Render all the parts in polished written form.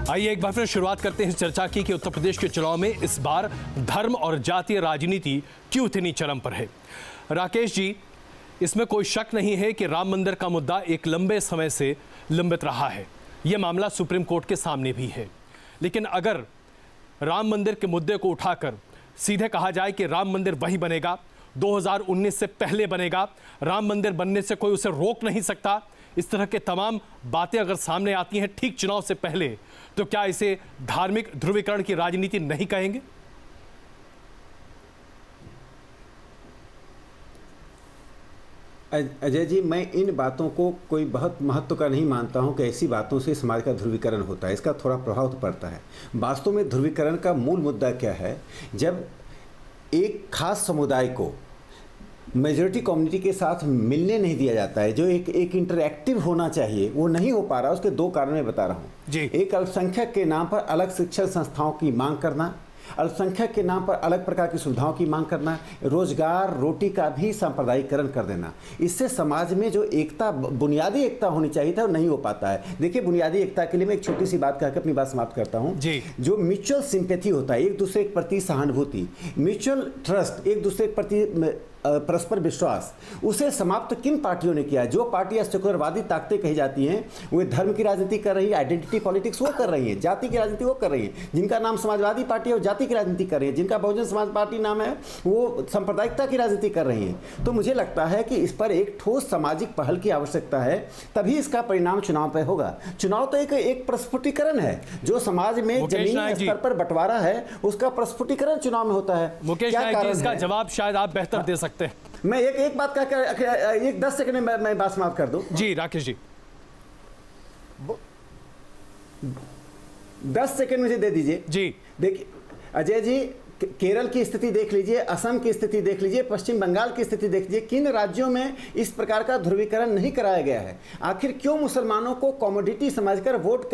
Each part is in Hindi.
आइए एक बार फिर शुरुआत करते हैं इस चर्चा की कि उत्तर प्रदेश के चुनाव में इस बार धर्म और जातीय राजनीति क्यों इतनी चरम पर है। राकेश जी, इसमें कोई शक नहीं है कि राम मंदिर का मुद्दा एक लंबे समय से लंबित रहा है। यह मामला सुप्रीम कोर्ट के सामने भी है। लेकिन अगर राम मंदिर के मुद्दे को उठाकर सीधे कहा जाए कि राम मंदिर वही बनेगा, 2019 से पहले बनेगा, राम मंदिर बनने से कोई उसे रोक नहीं सकता, इस तरह के तमाम बातें अगर सामने आती हैं ठीक चुनाव से पहले, तो क्या इसे धार्मिक ध्रुवीकरण की राजनीति नहीं कहेंगे? अजय जी, मैं इन बातों को कोई बहुत महत्व का नहीं मानता हूं कि ऐसी बातों से समाज का ध्रुवीकरण होता है। इसका थोड़ा प्रभाव तो पड़ता है। वास्तव में ध्रुवीकरण का मूल मुद्दा क्या है? जब एक खास समुदाय को मेजॉरिटी कम्युनिटी के साथ मिलने नहीं दिया जाता है, जो एक इंटरैक्टिव होना चाहिए, वो नहीं हो पा रहा। उसके दो कारण मैं बता रहा हूँ। एक, अल्पसंख्यक के नाम पर अलग शिक्षण संस्थाओं की मांग करना, अल्पसंख्यक के नाम पर अलग प्रकार की सुविधाओं की मांग करना, रोजगार रोटी का भी सांप्रदायिकरण कर देना। इससे समाज में जो एकता, बुनियादी एकता होनी चाहिए था, वो नहीं हो पाता है। देखिए, बुनियादी एकता के लिए मैं एक छोटी सी बात कहकर अपनी बात समाप्त करता हूँ। जो म्यूचुअल सिंपैथी होता है, एक दूसरे के प्रति सहानुभूति, म्यूचुअल ट्रस्ट, एक दूसरे के प्रति परस्पर विश्वास, उसे समाप्त किन पार्टियों ने किया? जो पार्टियां सेकुलरवादी ताकतें कही जाती हैं, वे धर्म की राजनीति कर रही है, आइडेंटिटी पॉलिटिक्स वो कर रही है, जाति की राजनीति वो कर रही है। जिनका नाम समाजवादी पार्टी है वो जाति की राजनीति कर रही है, जिनका बहुजन समाज पार्टी नाम है वो सांप्रदायिकता की राजनीति कर रही है। तो मुझे लगता है कि इस पर एक ठोस सामाजिक पहल की आवश्यकता है, तभी इसका परिणाम चुनाव पर होगा। चुनाव तो एक प्रस्फुटीकरण है। जो समाज में जमीनी स्तर पर बंटवारा है, उसका प्रस्फुटीकरण चुनाव में होता है। मुकेश नायक जी, इसका जवाब शायद आप बेहतर दे सकते हैं। मैं एक बात कहकर एक 10 सेकंड में मैं बात समाप्त कर दूं। जी राकेश जी, 10 सेकंड मुझे दे दीजिए। जी देखिए अजय जी, केरल की स्थिति देख लीजिए, असम की स्थिति देख लीजिए, पश्चिम बंगाल की स्थिति देख लीजिए। किन राज्यों में इस प्रकार का ध्रुवीकरण नहीं कराया गया है? आखिर क्यों मुसलमानों को कमोडिटी समझकर वोट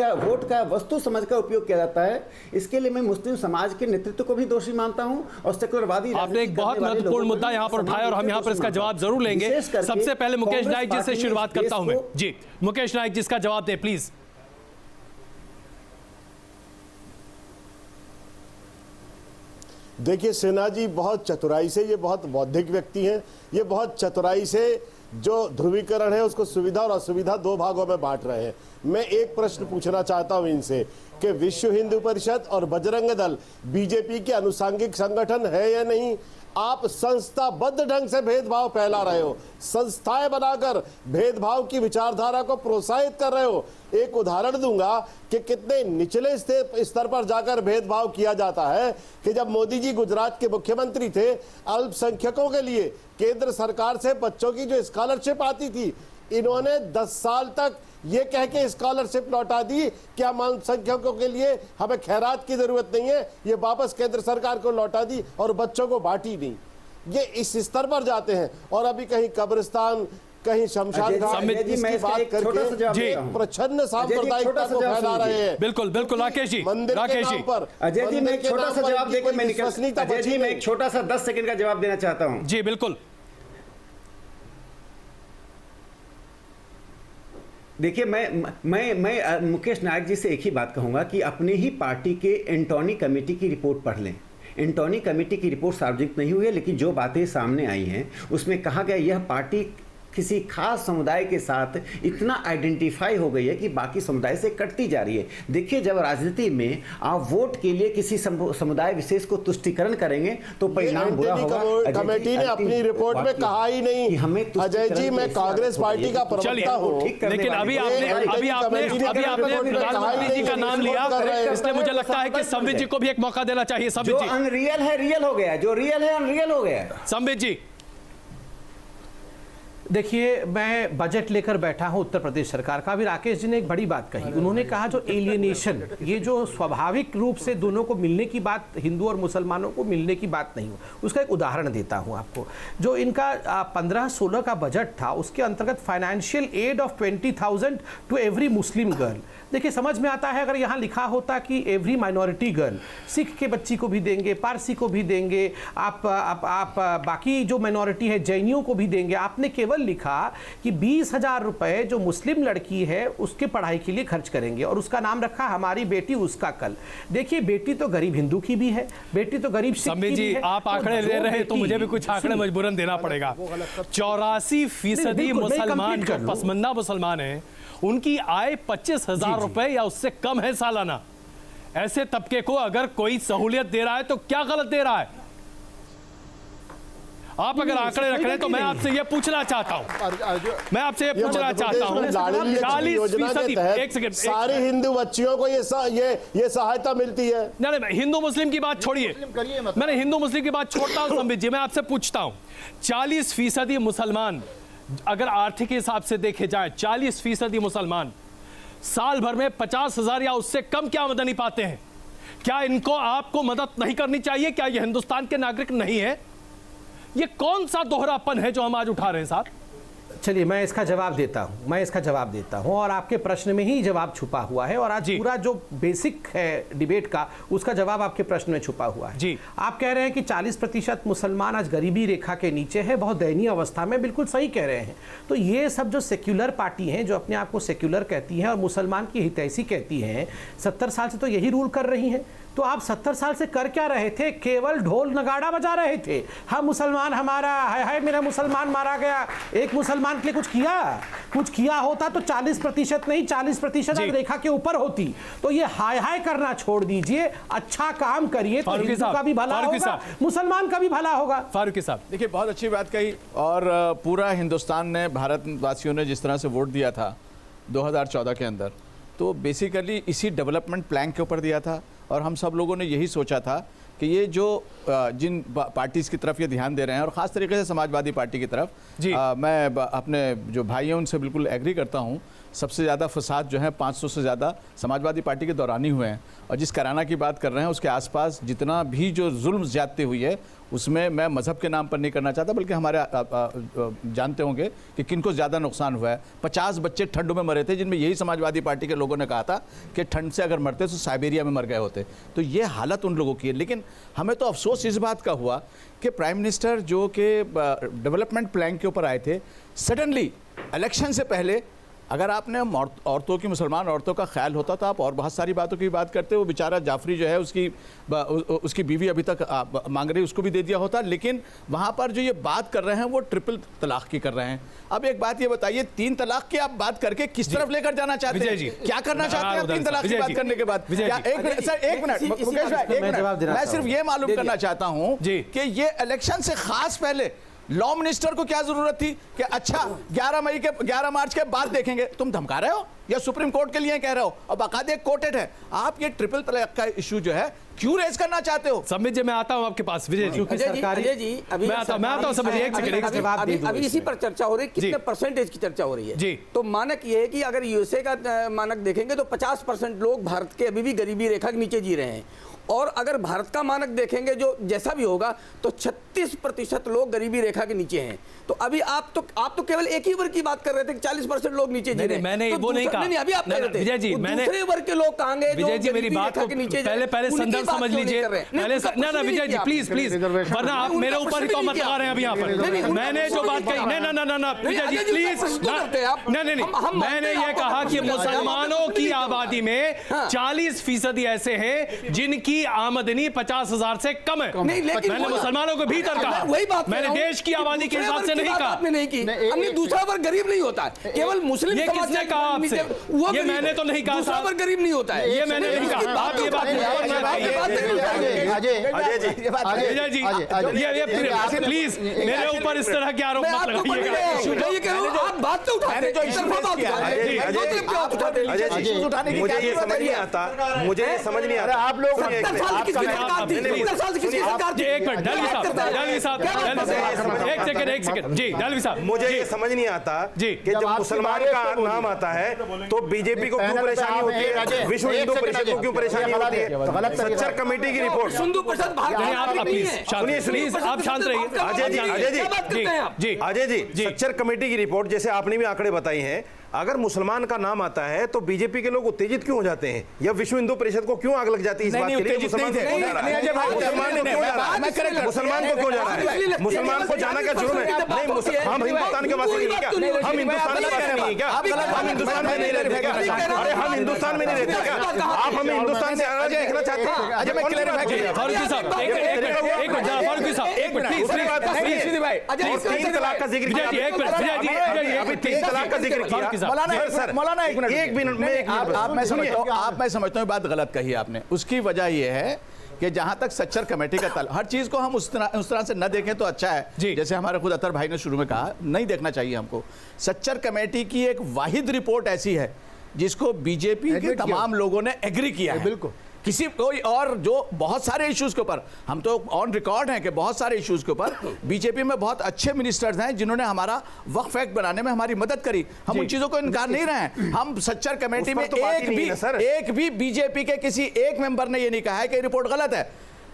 का वस्तु समझकर उपयोग किया जाता है? इसके लिए मैं मुस्लिम समाज के नेतृत्व को भी दोषी मानता हूं और सेकुलरवादी। आपने एक बहुत महत्वपूर्ण मुद्दा यहां पर उठाया और हम यहां पर इसका जवाब जरूर लेंगे। सबसे पहले मुकेश नायक जी से शुरुआत करता हूं मैं। जी मुकेश नायक जी, इसका जवाब दें प्लीज। देखिए सिन्हा जी, बहुत चतुराई से, ये बहुत बौद्धिक व्यक्ति हैं, ये बहुत चतुराई से जो ध्रुवीकरण है उसको सुविधा और असुविधा दो भागों में बांट रहे हैं। मैं एक प्रश्न पूछना चाहता हूं इनसे कि विश्व हिंदू परिषद और बजरंग दल बीजेपी के अनुसांगिक संगठन है या नहीं? आप संस्थाबद्ध ढंग से भेदभाव फैला रहे हो, संस्थाएं बनाकर भेदभाव की विचारधारा को प्रोत्साहित कर रहे हो। एक उदाहरण दूंगा कि कितने निचले स्तर पर जाकर भेदभाव किया जाता है कि जब मोदी जी गुजरात के मुख्यमंत्री थे, अल्पसंख्यकों के लिए केंद्र सरकार से बच्चों की जो स्कॉलरशिप आती थी, इन्होंने 10 साल तक ये कह के स्कॉलरशिप लौटा दी कि हम अल्पसंख्यकों के लिए हमें खैरात की जरूरत नहीं है, ये वापस केंद्र सरकार को लौटा दी और बच्चों को बांटी नहीं। ये इस स्तर पर जाते हैं। और अभी कहीं कब्रिस्तान, कहीं शमशान घाट की बात करके प्रच्छन्न सांप्रदायिकता को फैला रहे हैं। बिल्कुल बिल्कुल राकेश जी, राकेश जी, अजय जी, मैं एक छोटा सा जवाब देकर मैं अजय जी, मैं एक छोटा सा 10 सेकंड का जवाब देना चाहता हूं। जी बिल्कुल। देखिए, मैं मुकेश नायक जी से एक ही बात कहूंगा कि अपनी ही पार्टी के एंटोनी कमेटी की रिपोर्ट पढ़ लें। एंटोनी कमेटी की रिपोर्ट सार्वजनिक नहीं हुई है, लेकिन जो बातें सामने आई हैं उसमें कहा गया यह पार्टी किसी खास समुदाय के साथ इतना आइडेंटिफाई हो गई है कि बाकी समुदाय से कटती जा रही है। देखिए, जब राजनीति में आप वोट के लिए किसी समुदाय विशेष को तुष्टिकरण करेंगे तो परिणाम बुरा होगा। कमेटी ने अपनी रिपोर्ट में कहा ही नहीं कि हमें अजय जी, मैं कांग्रेस पार्टी का प्रवक्ता हूं, लेकिन अभी आपने प्रधानमंत्री जी का नाम लिया, इसलिए मुझे लगता है कि संबित जी को भी एक मौका देना चाहिए। संबित जी, अनरियल है रियल हो गया, जो रियल है अनरियल हो गया। संबित जी, देखिए, मैं बजट लेकर बैठा हूं उत्तर प्रदेश सरकार का। अभी राकेश जी ने एक बड़ी बात कही। उन्होंने कहा जो एलियनेशन, ये जो स्वाभाविक रूप से दोनों को मिलने की बात, हिंदू और मुसलमानों को मिलने की बात नहीं हो, उसका एक उदाहरण देता हूं आपको। जो इनका 15-16 का बजट था, उसके अंतर्गत financial aid of 20,000 to every Muslim girl. देखिए समझ में आता है अगर यहाँ लिखा होता कि एवरी माइनॉरिटी गर्ल, सिख के बच्ची को भी देंगे, पारसी को भी देंगे, आप बाकी जो माइनॉरिटी है जैनियों को भी देंगे। आपने केवल लिखा कि 20,000 रुपए जो मुस्लिम लड़की है उसके पढ़ाई के लिए खर्च करेंगे और उसका नाम रखा हमारी बेटी उसका कल। देखिए बेटी तो गरीब हिंदू की भी है, बेटी तो गरीब सिख की भी है। आप आंकड़े ले रहे हैं तो मुझे भी कुछ आंकड़े मजबूरन देना पड़ेगा। 84% मुसलमान जो पसमंदा मुसलमान हैं उनकी आय 25,000 रुपए या उससे कम है सालाना। ऐसे तबके को अगर कोई सहूलियत दे रहा है तो क्या गलत दे रहा है? आप अगर आंकड़े रख रहे हैं तो मैं आपसे ये पूछना चाहता हूं, मैं आपसे ये पूछना चाहता हूं 40%। एक सेकंड, सारी हिंदू बच्चियों को ये सहायता मिलती है। नहीं, हिंदू मुस्लिम की बात छोड़िए, मैंने हिंदू मुस्लिम की बात छोड़ता हूं संबित जी। मैं आपसे पूछता हूं 40% मुसलमान अगर आर्थिक हिसाब से देखे जाए, 40% मुसलमान साल भर में 50,000 या उससे कम क्या आमदनी पाते हैं? क्या इनको आपको मदद नहीं करनी चाहिए? क्या ये हिंदुस्तान के नागरिक नहीं है? ये कौन सा दोहरापन है जो हम आज उठा रहे हैं साहब? चलिए मैं इसका जवाब देता हूं, और आपके प्रश्न में ही जवाब छुपा हुआ है। और आज पूरा जो बेसिक है डिबेट का उसका जवाब आपके प्रश्न में छुपा हुआ है जी। आप कह रहे हैं कि 40% मुसलमान आज गरीबी रेखा के नीचे है, बहुत दयनीय अवस्था में। बिल्कुल सही कह रहे हैं। तो ये सब जो सेक्युलर पार्टी हैं, जो अपने आप को सेक्युलर कहती हैं और मुसलमान की हितैषी कहती हैं, 70 साल से तो यही रूल कर रही हैं। तो आप 70 साल से कर क्या रहे थे? केवल ढोल नगाड़ा बजा रहे थे। हम मुसलमान, हमारा हाय मेरा मुसलमान मारा गया। एक मुसलमान के लिए कुछ किया होता तो 40% नहीं 40% रेखा के ऊपर होती। तो ये हाय करना छोड़ दीजिए, अच्छा काम करिए तो हिंदू का भी भला होगा, मुसलमान का भी भला होगा। फारूकी साहब देखिए बहुत अच्छी बात कही। और पूरा हिंदुस्तान ने, भारतवासियों ने जिस तरह से वोट दिया था 2014 के अंदर, तो बेसिकली इसी डेवलपमेंट प्लान के ऊपर दिया था। और हम सब लोगों ने यही सोचा था कि ये जो जिन पार्टीज़ की तरफ ये ध्यान दे रहे हैं, और ख़ास तरीके से समाजवादी पार्टी की तरफ, मैं अपने जो भाई हैं उनसे बिल्कुल एग्री करता हूँ। सबसे ज़्यादा फसाद जो है 500 से ज़्यादा समाजवादी पार्टी के दौरान ही हुए हैं। और जिस कराना की बात कर रहे हैं उसके आसपास जितना भी जो जुल्म ज़्यादती हुई है उसमें मैं मज़हब के नाम पर नहीं करना चाहता, बल्कि हमारे जानते होंगे कि किनको ज़्यादा नुकसान हुआ है। 50 बच्चे ठंड में मरे थे, जिनमें यही समाजवादी पार्टी के लोगों ने कहा था कि ठंड से अगर मरते तो साइबेरिया में मर गए होते। तो ये हालत उन लोगों की है। लेकिन हमें तो अफसोस इस बात का हुआ कि प्राइम मिनिस्टर जो कि डेवलपमेंट प्लान के ऊपर आए थे, सडनली इलेक्शन से पहले, अगर आपने औरतों की, मुसलमान औरतों का ख्याल होता तो आप और बहुत सारी बातों की बात करते। वो बेचारा जाफरी जो है उसकी बीवी अभी तक मांग रही, उसको भी दे दिया होता। लेकिन वहाँ पर जो ये बात कर रहे हैं वो ट्रिपल तलाक की कर रहे हैं। अब एक बात ये बताइए, 3 तलाक की आप बात करके किस तरफ लेकर जाना चाहते हैं? क्या करना चाहते हैं 3 तलाक की बात करने के बाद? एक मिनट मुकेश भाई, मैं सिर्फ ये मालूम करना चाहता हूँ कि ये इलेक्शन से खास पहले लॉ मिनिस्टर को क्या जरूरत थी कि अच्छा 11 मार्च के बाद देखेंगे? तुम धमका रहे हो या सुप्रीम कोर्ट के लिए कह रहे हो? और बाकायदे कोर्टेड है। आप ये ट्रिपल तलाक का इशू जो है क्यों रेज करना चाहते हो? संबित जी मैं आता हूं आपके पास। विजय जी मैं आता हूं संबित जी, एक सेकंड। अभी इसी पर चर्चा हो रही है, कितने परसेंटेज की चर्चा हो रही है जी। तो मानक ये है कि अगर यूएसए का मानक देखेंगे तो 50% लोग भारत के अभी भी गरीबी रेखा के नीचे जी रहे हैं। और अगर भारत का मानक देखेंगे जो जैसा भी होगा तो 36% लोग गरीबी रेखा के नीचे हैं। तो अभी आप तो केवल एक ही वर्ग की बात कर रहे थे कि 40% लोग नीचे जी रहे हैं। मैंने वो नहीं कहा। नहीं, अभी आप कह रहे थे विजय जी, मैंने दूसरे वर्ग के लोग कहेंगे विजय जी मेरी बात को पहले संदर्भ समझ लीजिए। पहले ना विजय जी प्लीज, वरना आप मेरे ऊपर ही तो मत लगा रहे हैं अभी यहाँ पर। मैंने जो बात कही, ना विजय जी प्लीज, नहीं, मैंने ये कहा कि मुसलमानों की आबादी में 40% ऐसे हैं जिनकी आमदनी 50,000 से कम है। मैंने मुसलमानों को भीतर कहा, वही बात मैंने देश की आबादी के हिसाब से नहीं कहा। आपने नहीं की, हमने दूसरा वर्ग गरीब नहीं होता है, केवल मुस्लिम। ये किसने कहा आपसे? ये मैंने तो नहीं कहा। दूसरा वर्ग गरीब नहीं होता है, ये मैंने नहीं कहा। आप ये बात विजय जी, ये प्लीज मेरे ऊपर इस तरह के आरोप मत लगाइएगा। आप बात तो उठाते मुझे ये समझ नहीं आता, आप लोग एक सेकंड जी, दलवी साहब, मुझे ये समझ नहीं आता कि जब मुसलमान का नाम आता है तो बीजेपी को क्यों परेशानी होती है, विश्व हिंदू परिषद को क्यों परेशानी होती है? सच्चर कमेटी की रिपोर्ट, प्लीज आप शांत रहिए। अजय जी, सच्चर कमेटी की रिपोर्ट, जैसे आपने भी आंकड़े बताई हैं, अगर मुसलमान का नाम आता है तो बीजेपी के लोग उत्तेजित क्यों हो जाते हैं, या विश्व हिंदू परिषद को क्यों आग लग जाती है इस बात के लिए? मुसलमान को क्यों जा रहा है? मुसलमान को क्यों जा रहा है? मुसलमान को जाना क्या जुर्म है? नहीं, हम हिंदुस्तान के वासी नहीं क्या? हम हिंदुस्तान के वासी नहीं क्या? हम हिंदुस्तान में नहीं रहते क्या? अरे हम हिंदुस्तान में नहीं रहते क्या? आप हमें हिंदुस्तान से अलग देखना चाहते हैं? अजय मैं फारूकी साहब एक मिनट फारूकी साहब एक मिनट प्लीज 3 तलाक का जिक्र किया, एक मिनट अभी 3 तलाक का जिक्र किया सर। मौलाना एक मिनट में आप मैं समझता हूँ बात गलत कही आपने। उसकी वजह यह है कि जहां तक सच्चर कमेटी का हर चीज को हम उस तरह से न देखें तो अच्छा है। जैसे हमारे खुद अतर भाई ने शुरू में कहा, नहीं देखना चाहिए हमको। सच्चर कमेटी की एक वाहिद रिपोर्ट ऐसी है जिसको बीजेपी के तमाम लोगों ने एग्री किया है। बिल्कुल किसी कोई और जो बहुत सारे इश्यूज के ऊपर हम तो ऑन रिकॉर्ड हैं कि बहुत सारे इश्यूज के ऊपर बीजेपी में बहुत अच्छे मिनिस्टर्स हैं जिन्होंने हमारा वक्फ एक्ट बनाने में हमारी मदद करी। हम उन चीजों को इनकार नहीं रहे हैं। हम सच्चर कमेटी में एक भी बीजेपी के किसी एक मेंबर ने ये नहीं कहा है कि रिपोर्ट गलत है,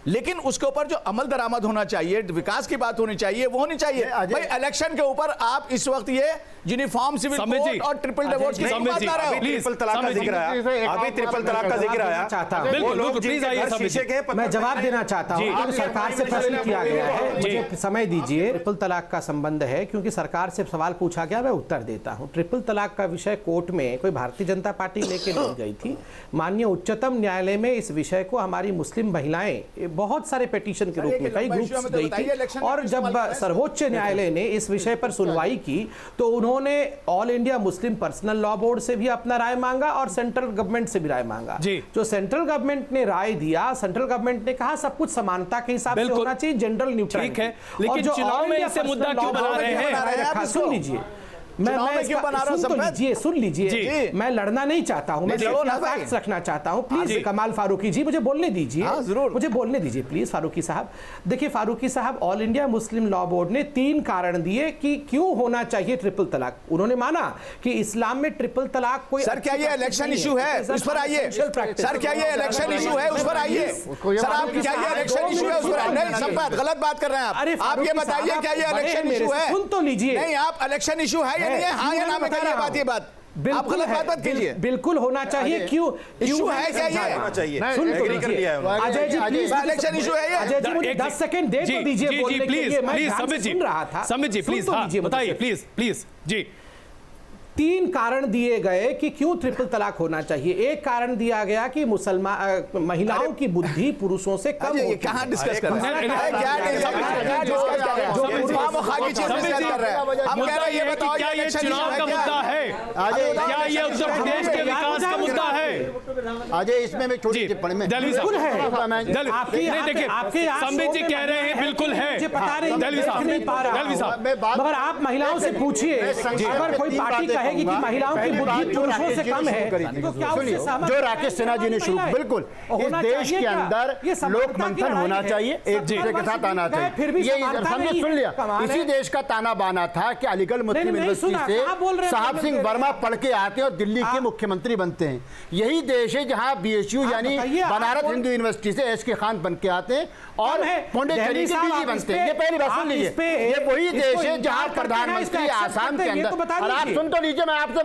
लेकिन उसके ऊपर जो अमल दरामद होना चाहिए, विकास की बात होनी चाहिए, वो होनी चाहिए। भाई इलेक्शन के ऊपर आप इस वक्त ये यूनिफॉर्म सिविल कोड और ट्रिपल डिवोर्स की बात कर रहे हो। ट्रिपल तलाक का जिक्र आया, अभी ट्रिपल तलाक का जिक्र आया। बिल्कुल प्लीज आइए, मैं जवाब देना चाहता हूँ। सरकार से प्रश्न किया गया है, मुझे समय दीजिए। ट्रिपल तलाक का संबंध है क्योंकि सरकार से सवाल पूछा गया, मैं उत्तर देता हूँ। ट्रिपल तलाक का विषय कोर्ट में कोई भारतीय जनता पार्टी लेके नहीं गई थी। माननीय उच्चतम न्यायालय में इस विषय को हमारी मुस्लिम महिलाएं बहुत सारे पिटीशन के रूप में कई ग्रुप्स गई थी, और जब सर्वोच्च न्यायालय ने इस विषय पर सुनवाई की तो उन्होंने all India Muslim personal law board से भी अपना राय मांगा और सेंट्रल गवर्नमेंट से भी राय मांगा। जो सेंट्रल गवर्नमेंट ने राय दिया, सेंट्रल गवर्नमेंट ने कहा सब कुछ समानता के हिसाब से होना चाहिए, जनरल न्यूट्रलिटी। ठीक है, लेकिन चुनाव में इसे मुद्दा क्यों बना रहे हैं? सुन लीजिए, सुन लीजिए, मैं लड़ना नहीं चाहता हूं, मैं फैक्ट्स रखना चाहता हूं। प्लीज कमाल फारूकी जी मुझे बोलने दीजिए, मुझे बोलने दीजिए प्लीज फारूकी साहब। देखिए फारूकी साहब, all India Muslim law board ने 3 कारण दिए कि क्यों होना चाहिए ट्रिपल तलाक। उन्होंने माना कि इस्लाम में ट्रिपल तलाक कोई सर क्या ये इलेक्शन इशू है उस पर आइए। सर क्या ये इलेक्शन इशू है उस पर आइए। सर आप क्या ये इलेक्शन इशू है उस पर? नहीं, सब बात गलत बात कर रहे हैं आप ये बताइए क्या ये इलेक्शन इशू है? सुन तो लीजिए। नहीं, आप इलेक्शन इशू है या नहीं है? हाँ या ना में कहिए बात। ये बात आप गलत बात मत कीजिए। बिल्कुल होना चाहिए। क्यों इशू है क्या ये? होना चाहिए। सुन तो लीजिए Ajay ji, please election issue है ये। अजय जी मुझे 10 सेकंड दे तो दीजिए बोलने के लिए। मैं सुन रहा था। समित जी प्लीज बताइए, प्लीज जी। 3 कारण दिए गए कि क्यों ट्रिपल तलाक होना चाहिए। एक कारण दिया गया कि मुसलमान महिलाओं की बुद्धि पुरुषों से कम होती है। कहां डिस्कस कर रहे हैं? हम कह रहे हैं ये बताओ क्या ये चुनाव का मुद्दा है? क्या ये उत्तर प्रदेश के विकास का मुद्दा है? अजय इसमें मैं छोटी टिप्पणी में दिल्ली आपके संबित जी कह रहे हैं बिल्कुल है। मुझे पता नहीं साहब, मगर आप महिलाओं से पूछिए, अगर कोई पार्टी कहेगी कि महिलाओं की बुद्धि पुरुषों से कम है तो क्या उससे सहमत? जो राकेश सिन्हा जी ने शुरू, बिल्कुल इस देश के अंदर लोक मंथन होना चाहिए, एक दूसरे के साथ आना चाहिए। ये हमने सुन लिया। इसी देश का ताना बाना था कि अलीगढ़ मुस्लिम यूनिवर्सिटी से साहब सिंह वर्मा पढ़ के आते हैं और दिल्ली के मुख्यमंत्री बनते हैं। यही देश है जहां बीएचयू यानी बनारस हिंदू यूनिवर्सिटी से एस के खान बन के आते हैं और पौंडेचेरी के बीजी बनते हैं। ये पहली बात सुन लीजिए, ये वही देश है जहां प्रधानमंत्री आसाम के अंदर, और आप सुन तो लीजिए, मैं आपसे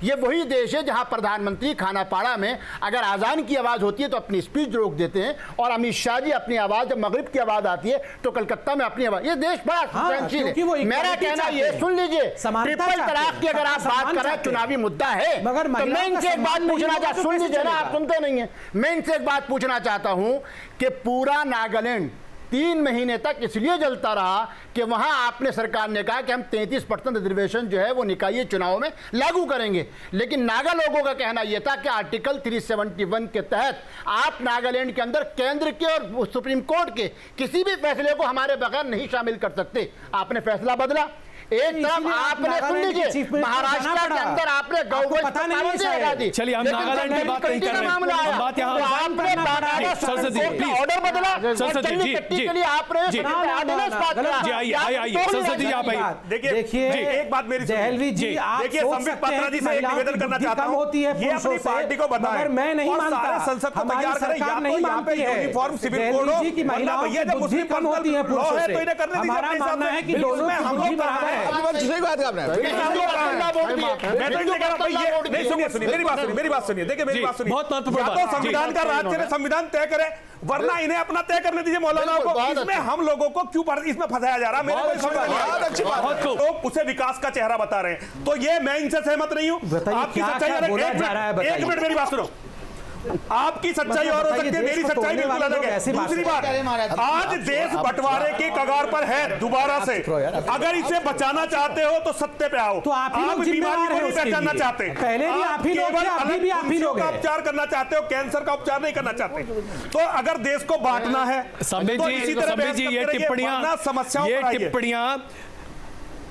ये वही देश है जहां प्रधानमंत्री खानापाड़ा में अगर आजान की आवाज होती है तो अपनी स्पीच रोक देते हैं, और अमित शाह जी अपनी आवाज, जब मगरिब की आवाज आती है तो कलकत्ता में अपनी आवाज। ये देश बड़ा सहनशील है। मेरा कहना ये, सुन लीजिए, ट्रिपल तलाक की अगर आप बात कर रहे हैं चुनावी मुद्दा है, तो मैं इनसे एक बात पूछना चाहता, सुन लीजिए ना, आप सुनते नहीं है। मैं इनसे एक बात पूछना चाहता हूं कि पूरा नागालैंड 3 महीने तक इसलिए जलता रहा कि वहां आपने, सरकार ने कहा कि हम 33% रिजर्वेशन जो है वो निकाय चुनाव में लागू करेंगे, लेकिन नागा लोगों का कहना यह था कि आर्टिकल 371 के तहत आप नागालैंड के अंदर केंद्र के और सुप्रीम कोर्ट के किसी भी फैसले को हमारे बगैर नहीं शामिल कर सकते। आपने फैसला बदला। एक तरफ आपने, सुन लीजिए, महाराष्ट्र के अंदर आपने गवर्नमेंट चलिए हम नागालैंड की बात नहीं कर रहे हैं, हम बात यहाँ ऑर्डर बदला। सरस्वती जी के लिए आपने ऑर्डिनेंस पास किया। जी आइए सरस्वती जी आप आइए। देखिए एक बात मेरी दहलवी जी, आप देखिए सोच संबित सकते पात्रा हैं जी कि से एक महिलाओं निवेदन की करना बुद्धि चाहता कम हूं, होती है ये अपनी पुरुषों पार्टी से, को बताएं मगर मैं नहीं और मानता, सारे संसद को हमारी तैयार करें, सरकार या नहीं तो यहाँ पे मानती है। यूनिफॉर्म सिविल दहलवी कोड हो, जी की वरना महिलाओं भैया की जब बुद्धि मुस्लिम कम होती है लॉ पुरुषों है से। तो इन्हें करने दीजिए हमारा अपने हिसाब मानना से। है कि बिल्कुल, दोनों मैं की हम बुद्धि लोग बराबर है। दूसरी बात करना है। मैं तो ये कह रहा हूं भाई, ये नहीं, सुनिए मेरी बात सुनिए, देखिए मेरी बात सुनिए। बहुत महत्वपूर्ण या बात। तो संविधान का राज चले, संविधान तय करे, वरना इन्हें अपना तय करने दीजिए मौलानाओं को। इसमें हम लोगों को क्यों इसमें फंसाया जा रहा है? मेरे को समझ नहीं आ रहा। तो उसे विकास का चेहरा बता रहे हैं, तो ये मैं इनसे सहमत नहीं हूं। आपकी सच्चाई एक मिनट मेरी बात सुनो। आपकी सच्चाई और हो सकती है, मेरी सच्चाई बिल्कुल अलग है। दूसरी बात, आज देश बंटवारे के कगार पर है दोबारा से। अगर इसे बचाना चाहते हो तो सत्य पे आओ। तो आप ही लोग बीमारी को जिम्मेदार हैं नहीं उसके पहचानना लिए। चाहते, पहले भी आप ही लोग थे, अभी भी आप ही लोग का हैं। उपचार करना चाहते हो, कैंसर का उपचार नहीं करना चाहते। तो अगर देश को बांटना है संबित तो इसी जी, तरह संबित जी बहस ये करते रहिए, वरना समस्याओं पर आइए। टिप्पणियां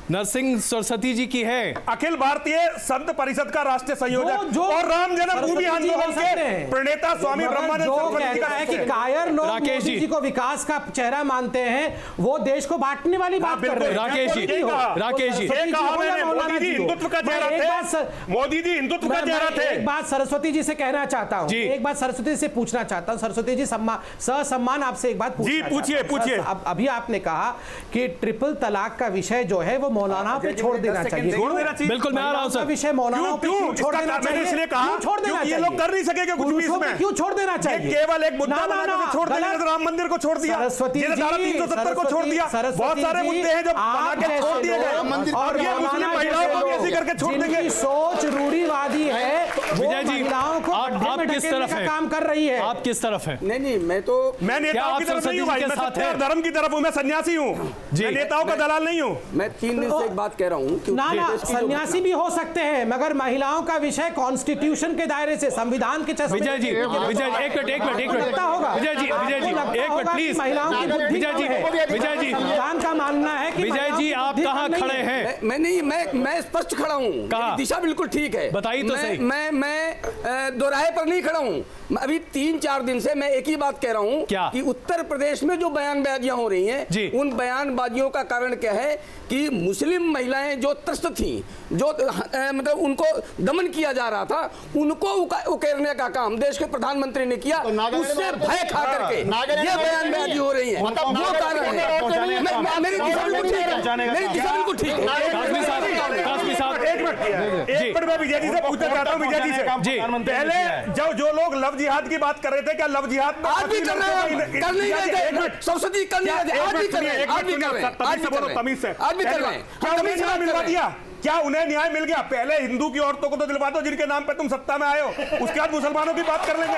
नरसिंह सरस्वती जी की है। अखिल भारतीय संत परिषद का राष्ट्रीय संयोजक जो और राम जन्मभूमि आंदोलन के प्रणेता स्वामी मगर ब्रह्मानंद जो सरस्वती जी कहता का है कि शिष्य। कायर लोग राकेश मोदी जी। जी को विकास का चेहरा मानते हैं, वो देश को बांटने वाली बात कर रहे हैं। राकेश जी, यही कहा। राकेश जी। ये कहा मैंने, मोदी जी हिंदुत्व का चेहरा थे, मोदी जी हिंदुत्व का चेहरा थे। एक बात सरस्वती जी से कहना चाहता हूँ, जी। एक बात सरस्वती जी से पूछना चाहता हूँ। सरस्वती जी ससम्मान आपसे एक बात पूछना जी, पूछिए, चाहता हूं। पूछिए। अभी आपने कहा कि ट्रिपल तलाक का विषय जो है वो मौलाना पे छोड़ देना चाहिए। बिल्कुल मैं आ रहा हूं सर। विषय मौलाना पे क्यों छोड़ देना चाहिए? इसलिए कहा क्यों छोड़ देना क्योंकि ये चाहिए? लोग कर नहीं सकेंगे कुछ भी पुरुषों पे इसमें। क्यों छोड़ देना चाहिए? केवल एक मुद्दा ना, बना ना, के छोड़ देंगे, गलत। जैसे राम मंदिर को छोड़ दिया, सरस्वती जैसे धारा 370 को छोड़ दिया, बहुत सारे मुद्दे हैं जो बना के छोड़ दिए गए, और ये मुस्लिम महिलाओं को भी ऐसी करके छोड़ देंगे। जिनकी सोच रूढ़िवादी है, वो विजय जी, महिलाओं को आप गड्ढे में किस ढकेलने तरफ का हैं? काम कर रही है। आप किस तरफ हैं? नहीं मैं नेताओं की तरफ नहीं हूं भाई, मैं सत्य और धर्म की तरफ हूं, मैं सन्यासी हूं, मैं नेताओं का दलाल नहीं हूं। मैं 3 दिन से एक बात कह रहा हूं। ना सन्यासी भी हो सकते हैं, मगर महिलाओं का विषय कॉन्स्टिट्यूशन के दायरे से, संविधान के चश्मे विजय जी, विजय एक मिनट लगता होगा। विजय जी एक मिनट प्लीज। महिलाओं की बुद्धि विजय जी, विजय जी, संविधान का मानना है कि विजय जी आप कहाँ खड़े हैं? मैं स्पष्ट खड़ा हूँ, दिशा बिल्कुल ठीक है। बताइए तो सही। मैं दोराहे पर नहीं खड़ा हूँ। अभी 3-4 दिन से मैं एक ही बात कह रहा हूँ कि उत्तर प्रदेश में जो बयानबाजियां हो रही हैं, उन बयानबाजियों का कारण क्या है कि मुस्लिम महिलाएं जो त्रस्त थी, जो मतलब उनको दमन किया जा रहा था, उनको उकेरने का काम देश के प्रधानमंत्री ने किया। उससे भय खा करके ये बयानबाजी हो रही है, वो कारण है। मेरी दिशा बिल्कुल ठीक है। एक मिनट मैं विजय जी से पूछना चाहता हूँ, विजय जी से पहले जो लोग लव जिहाद की बात कर रहे थे, क्या लव जिहाद आज भी कर रहे हैं? कर नहीं रहे थे सरस्वती, कर नहीं रहे थे, आज भी कर रहे हैं, आज भी कर रहे हैं, आज भी कर रहे हैं, तमीज से आज भी कर रहे हैं। क्या उन्हें न्याय मिलवा दिया? क्या उन्हें न्याय मिल गया? पहले हिंदू की औरतों को तो दिलवा दो जिनके नाम पे तुम सत्ता में आए हो, उसके बाद मुसलमानों की बात कर लेंगे।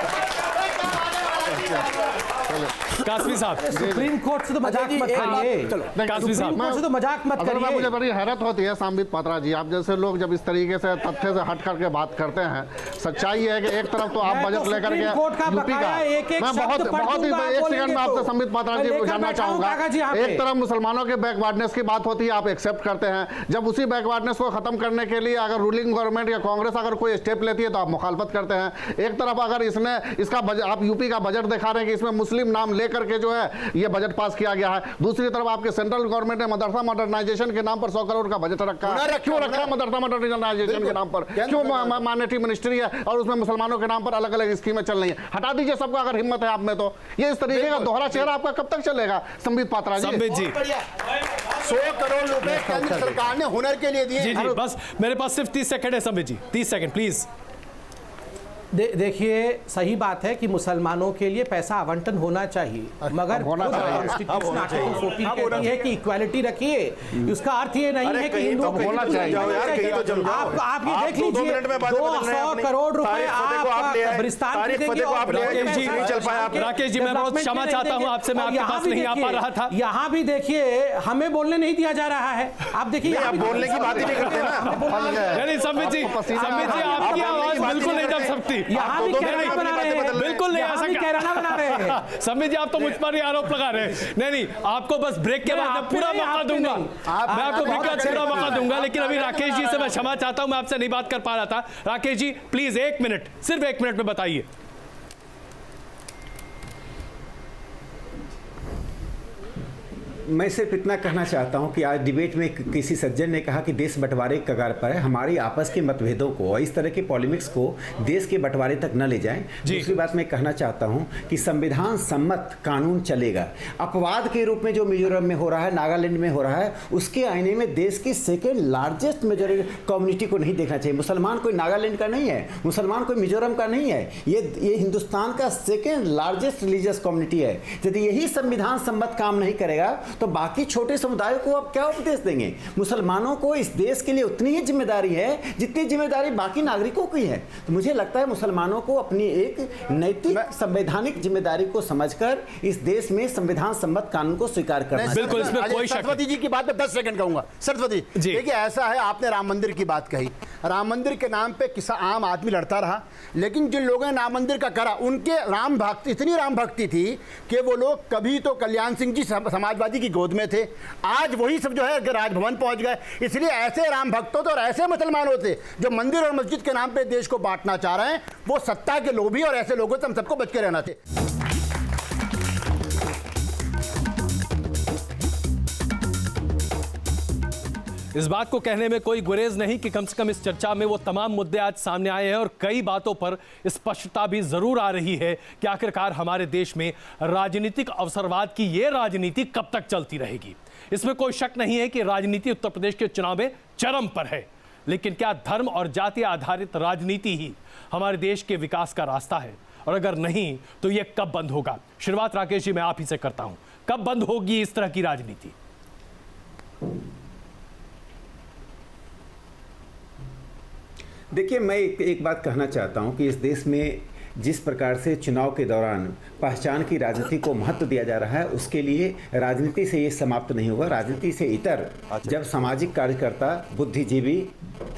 कासमी साहब, सुप्रीम कोर्ट से तो मजाक मत करिए। कासमी साहब, कोर्ट से तो मजाक मत करिए। मुझे बड़ी हैरत होती है संबित पात्रा जी, आप जैसे लोग जब इस तरीके से तथ्य से हट करके बात करते हैं। सच्चाई है कि एक तरफ तो आप बजट लेकर के यूपी का, मैं बहुत ही एक सेकंड में आपसे संबित पात्रा जी को जानना चाहूंगा। एक तरफ मुसलमानों के बैकवर्डनेस की बात होती है, आप एक्सेप्ट करते हैं, जब उसी बैकवर्डनेस को खत्म करने के लिए अगर रूलिंग गवर्नमेंट या कांग्रेस अगर कोई स्टेप लेती है तो आप मुखालफत करते हैं। एक तरफ अगर इसका आप यूपी का बजट दिखा रहे हैं कि इसमें मुस्लिम नाम लेकर के जो है ये बजट पास किया गया है, दूसरी तरफ आपके सेंट्रल गवर्नमेंट ने मदरसा मॉडर्नाइजेशन के नाम पर 100 करोड़ का बजट रखा है। क्यों रखा है मदरसा मॉडर्नाइजेशन के नाम पर? क्यों माइनॉरिटी मिनिस्ट्री है और उसमें मुसलमानों के नाम पर अलग अलग स्कीमें चल रही है? हटा दीजिए सबको अगर हिम्मत है आप में तो। ये इस तरीके का दोहरा चेहरा आपका कब तक चलेगा संबित पात्रा जी? संबित जी 100 करोड़ रुपए केंद्र सरकार ने हुनर के लिए दिए। जी बस मेरे पास सिर्फ 30 सेकंड है संबित जी, 30 सेकंड प्लीज। देखिए सही बात है कि मुसलमानों के लिए पैसा आवंटन होना चाहिए, मगर कॉन्स्टिट्यूशन आर्टिकल 14 कहती है कि इक्वालिटी रखिए। उसका अर्थ ये नहीं है कि हिंदुओं को होना चाहिए। आप ये देख लीजिए 200 करोड़ रुपए आप कब्रिस्तान के देंगे। राकेश जी मैं बहुत क्षमा चाहता हूँ आपसे, मैं आपके पास नहीं आ पा रहा था। यहाँ भी देखिए हमें बोलने नहीं दिया जा रहा है। आप देखिए बोलने की बात ही नहीं करते ना। संबित जी आपकी आवाज बिल्कुल नहीं दब सकती। यहाँ भी कैराना बना रहे हैं, बिल्कुल नहीं ऐसा कैराना बना रहे हैं। संबित जी आप तो मुझ पर ही आरोप लगा रहे हैं। नहीं आपको बस ब्रेक के बाद पूरा मौका दूंगा, मैं आपको ब्रेक का पूरा मौका दूंगा। लेकिन अभी राकेश जी से मैं क्षमा चाहता हूं, मैं आपसे नहीं बात कर पा रहा था। राकेश जी प्लीज 1 मिनट, सिर्फ 1 मिनट में बताइए। मैं सिर्फ इतना कहना चाहता हूं कि आज डिबेट में किसी सज्जन ने कहा कि देश बंटवारे के कगार पर है। हमारी आपस के मतभेदों को और इस तरह के पॉलिमिक्स को देश के बंटवारे तक न ले जाएं। दूसरी बात मैं कहना चाहता हूं कि संविधान सम्मत कानून चलेगा। अपवाद के रूप में जो मिजोरम में हो रहा है, नागालैंड में हो रहा है, उसके आईने में देश की सेकेंड लार्जेस्ट मेजॉरिटी कम्युनिटी को नहीं देखना चाहिए। मुसलमान कोई नागालैंड का नहीं है, मुसलमान कोई मिजोरम का नहीं है, ये हिंदुस्तान का सेकेंड लार्जेस्ट रिलीजियस कम्युनिटी है। यदि यही संविधान सम्मत काम नहीं करेगा तो बाकी छोटे समुदायों को आप क्या उपदेश देंगे? मुसलमानों को इस देश के लिए उतनी ही जिम्मेदारी है जितनी जिम्मेदारी बाकी नागरिकों की है। तो मुझे लगता है मुसलमानों को अपनी एक नैतिक संवैधानिक जिम्मेदारी को समझकर इस देश में संविधान सम्मत कानून को स्वीकार करना है। बिल्कुल, इसमें कोई शक सरस्वती जी की बात पे 10 सेकंड कहूंगा। सरस्वती जी, देखिए ऐसा है, आपने राम मंदिर की बात कही। राम मंदिर के नाम पे किसा आम आदमी लड़ता रहा, लेकिन जिन लोगों ने राम मंदिर का करा उनके राम भक्ति, इतनी राम भक्ति थी कि वो लोग कभी तो कल्याण सिंह जी समाजवादी की गोद में थे, आज वही सब जो है राजभवन पहुंच गए। इसलिए ऐसे राम भक्तों तो और ऐसे मुसलमानों से जो मंदिर और मस्जिद के नाम पे देश को बांटना चाह रहे हैं, वो सत्ता के लोभी और ऐसे लोगों से हम सबको बच के रहना थे। इस बात को कहने में कोई गुरेज नहीं कि कम से कम इस चर्चा में वो तमाम मुद्दे आज सामने आए हैं और कई बातों पर स्पष्टता भी जरूर आ रही है कि आखिरकार हमारे देश में राजनीतिक अवसरवाद की ये राजनीति कब तक चलती रहेगी। इसमें कोई शक नहीं है कि राजनीति उत्तर प्रदेश के चुनाव में चरम पर है, लेकिन क्या धर्म और जाति आधारित राजनीति ही हमारे देश के विकास का रास्ता है? और अगर नहीं तो यह कब बंद होगा? शुरुआत राकेश जी मैं आप ही से करता हूं, कब बंद होगी इस तरह की राजनीति? देखिए, मैं एक बात कहना चाहता हूं कि इस देश में जिस प्रकार से चुनाव के दौरान पहचान की राजनीति को महत्व दिया जा रहा है, उसके लिए राजनीति से ये समाप्त नहीं होगा। राजनीति से इतर जब सामाजिक कार्यकर्ता, बुद्धिजीवी,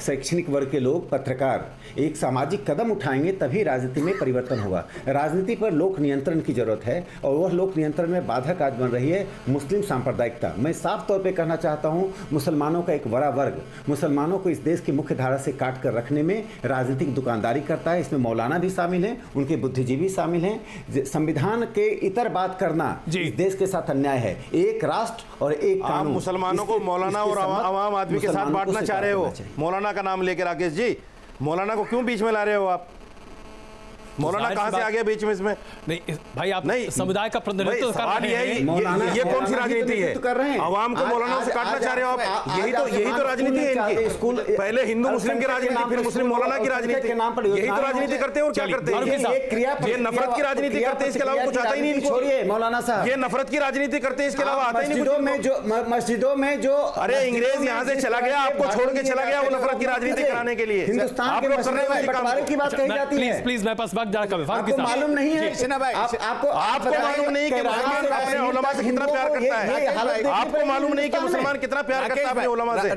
शैक्षणिक वर्ग के लोग, पत्रकार एक सामाजिक कदम उठाएंगे तभी राजनीति में परिवर्तन होगा। राजनीति पर लोक नियंत्रण की जरूरत है और वह लोक नियंत्रण में बाधक आज बन रही है मुस्लिम सांप्रदायिकता। मैं साफ तौर पर कहना चाहता हूँ, मुसलमानों का एक बड़ा वर्ग मुसलमानों को इस देश की मुख्य धारा से काट कर रखने में राजनीतिक दुकानदारी करता है। इसमें मौलाना भी शामिल हैं, उनके बुद्धिजीवी शामिल हैं। संविधान के इतर बात करना इस देश के साथ अन्याय है। एक राष्ट्र और एक कानून। आप मुसलमानों को मौलाना और आवाम आदमी के साथ बांटना चाह रहे हो। मौलाना का नाम लेकर राकेश जी, मौलाना को क्यों बीच में ला रहे हो आप? मौलाना कहां से आ गया बीच में इसमें? नहीं भाई, आप नहीं समुदाय का प्रतिनिधित्व कर रहे हैं। ये कौन सी राजनीति है? आवाम को मौलाना से काटना चाह रहे हो आप? यही तो राजनीति है इनकी। पहले हिंदू मुस्लिम की राजनीति, फिर मुस्लिम मौलाना की राजनीति, यही तो राजनीति करते हैं। और क्या करते हैं? ये नफरत की राजनीति करते हैं, इसके अलावा कुछ आता ही नहीं इनको। मौलाना साहब, ये नफरत की राजनीति करते हैं, इसके अलावा आता ही नहीं। मस्जिदों में जो अरे अंग्रेज यहाँ से चला गया, आपको छोड़ के चला गया वो नफरत की राजनीति कराने के लिए। हिंदुस्तान के बंटवारे की बात कही जाती है। प्लीज मेरे पास आपको मालूम नहीं है, आपको मालूम नहीं कि मुसलमान अपने उलमा से कितना प्यार करता है? आपको मालूम नहीं कि मुसलमान कितना प्यार करता है अपने उलमा से?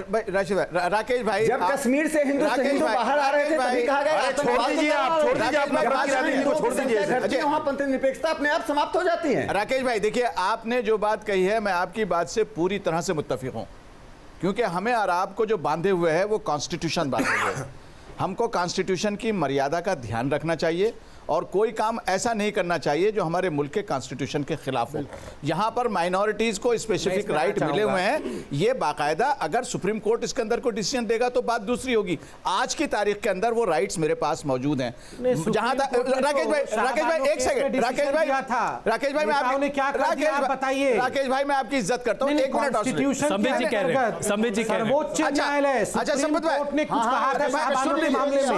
राकेश भाई, जब कश्मीर से हिंदू बाहर आ रहे थे तभी कहा गया छोड़ दीजिए, आप छोड़ दीजिए, अपना राजनीति को छोड़ दीजिए। वहां पंथ निरपेक्षता अपने आप समाप्त हो जाती है। राकेश भाई देखिए, आपने जो बात कही है मैं आपकी बात से पूरी तरह से मुत्तफिक हूं, क्योंकि हमें और आपको जो बांधे हुए है वो कॉन्स्टिट्यूशन बांधे हुए है। हमको कॉन्स्टिट्यूशन की मर्यादा का ध्यान रखना चाहिए और कोई काम ऐसा नहीं करना चाहिए जो हमारे मुल्क के कॉन्स्टिट्यूशन के खिलाफ हो। यहाँ पर माइनॉरिटीज को स्पेसिफिक राइट मिले हुए हैं, ये बाकायदा अगर सुप्रीम कोर्ट इसके अंदर कोई डिसीजन देगा तो बात दूसरी होगी। आज की तारीख के अंदर वो राइट्स मेरे पास मौजूद हैं। जहां राकेश भाई एक सेकंड, राकेश भाई मैं आपकी इज्जत करता हूँ, एक मिनट। सर्वोच्च न्यायालय सुन